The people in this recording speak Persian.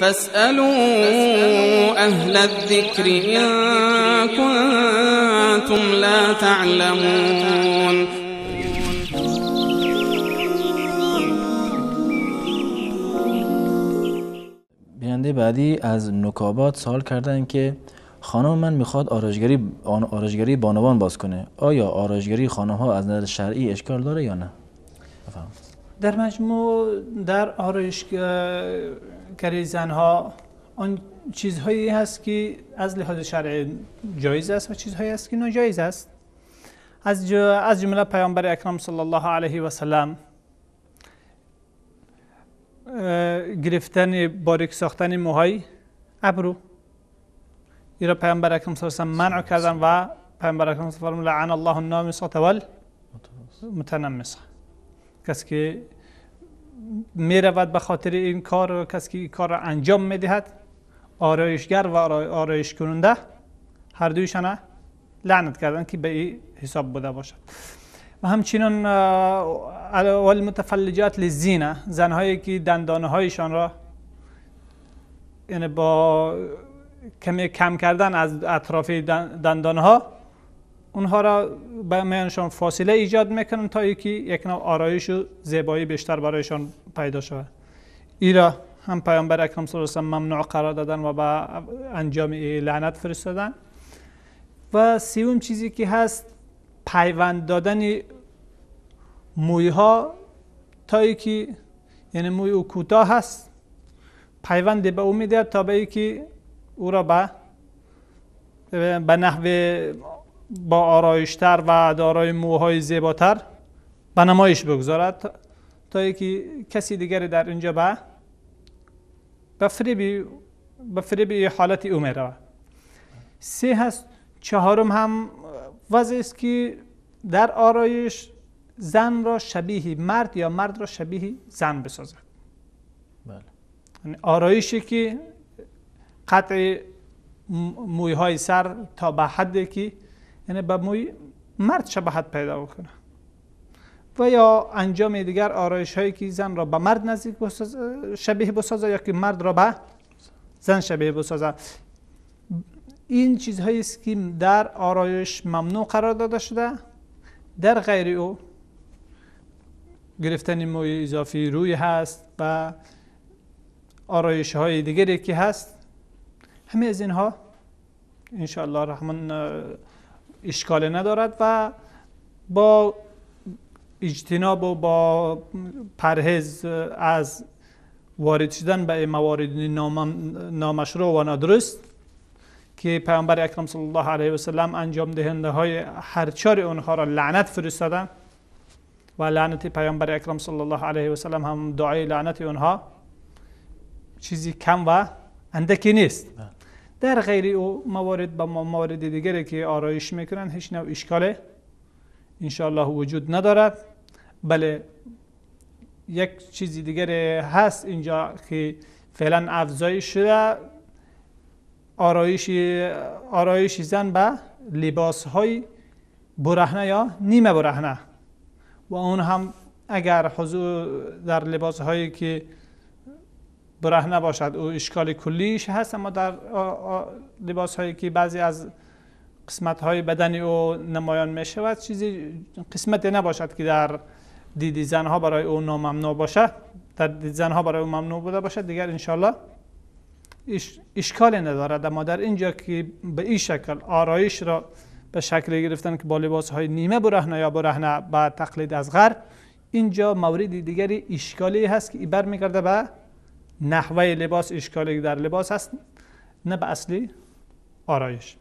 فاسألوا أهل الذكر إن كنتم لا تعلمون. بیننده بعدی از نکابات سوال کردن که خانم من میخواد آرایشگری بانوان باز کنه، آیا آرایشگری خانم ها از نظر شرعی اشکال داره یا نه؟ بفهم. در مجموع در آرایشگری زنها آن چیزهایی هست که از لحاظ شرعی جایز است و چیزهایی هست که ناجایز است. از جمله پیامبر اکرم صلی الله علیه و سلم گرفتن باریک ساختن موهای ابرو ایرا پیامبر اکرم صلی الله علیه و سلم منع کردن و پیامبر اکرم صلی الله علیه و سلم لعن الله النامصة والمتنمصة. کسی که می رود به خاطر این کار، کسی که این کار را انجام می دهد، آرایشگر و آرایش کننده، هر دویشان لعنت کردن که به این حساب بوده باشد. و همچنین والمتفلجات للزینه، زنهایی که دندانه هایشان را یعنی با کمی کم کردن از اطراف دندانه ها اونها را به میانشان فاصله ایجاد میکنن تا اینکه یک نوع آرایش و زیبایی بیشتر برایشان پیدا شود. ایرا هم پیامبر اکرم صلی الله علیه و سلم ممنوع قرار دادن و به انجام لعنت فرستادن. و سوم چیزی که هست پیوند دادن موی ها تا اینکه یعنی موی او کوتاه هست، پیوند به او میده تا به اینکه او را به نحو با آرایشتر و دارای موهای زیباتر به نمایش بگذارد تا اینکه کسی دیگری در اینجا به فریب حالت او می رود. سه هست. چهارم هم وضع است که در آرایش زن را شبیه مرد یا مرد را شبیه زن بسازد. بله. یعنی آرایشی که قطع موی های سر تا به حدی که یعنی به موی مرد شباهت پیدا کنه، و یا انجام دیگر آرایش هایی که زن را به مرد نزدیک شبیه بسازه یا که مرد را به زن شبیه بسازه. این چیزهایی است که در آرایش ممنوع قرار داده شده. در غیر او گرفتن موی اضافی روی هست و آرایش های دیگری که هست. همه از اینها انشاءالله الرحمن اشکال ندارد و با اجتناب و با پرهیز از وارد شدن به موارد نامشروع و نادرست که پیامبر اکرم صلی الله علیه و سلم انجام دهنده های هر چهار اونها را لعنت فرستادن و لعنت پیامبر اکرم صلی الله علیه و سلم هم دعای لعنت اونها چیزی کم و اندکی نیست. در غیر او موارد دیگری که آرایش میکنن هیچ نوع اشکال انشاءالله وجود ندارد. بله یک چیزی دیگری هست اینجا که فعلا افزایش شده، آرایش زن به لباس های برهنه یا نیمه برهنه، و اون هم اگر حضور در لباس هایی که برهنه باشد او اشکال کلیش هست، اما در لباس هایی که بعضی از قسمت های بدنی او نمایان می شود چیزی قسمتی نباشد که در دید زنها برای او ناممنوع باشد، در دید زنها برای او ممنوع بوده باشد، دیگر انشالله اشکالی ندارد. اما در اینجا که به این شکل آرایش را به شکل گرفتن که با لباس های نیمه برهنه یا برهنه با تقلید از غرب، اینجا مورد دیگری اشکالی هست که برمیگرده به نحوه لباس، اشکالی در لباس هست نه به اصلی آرایش.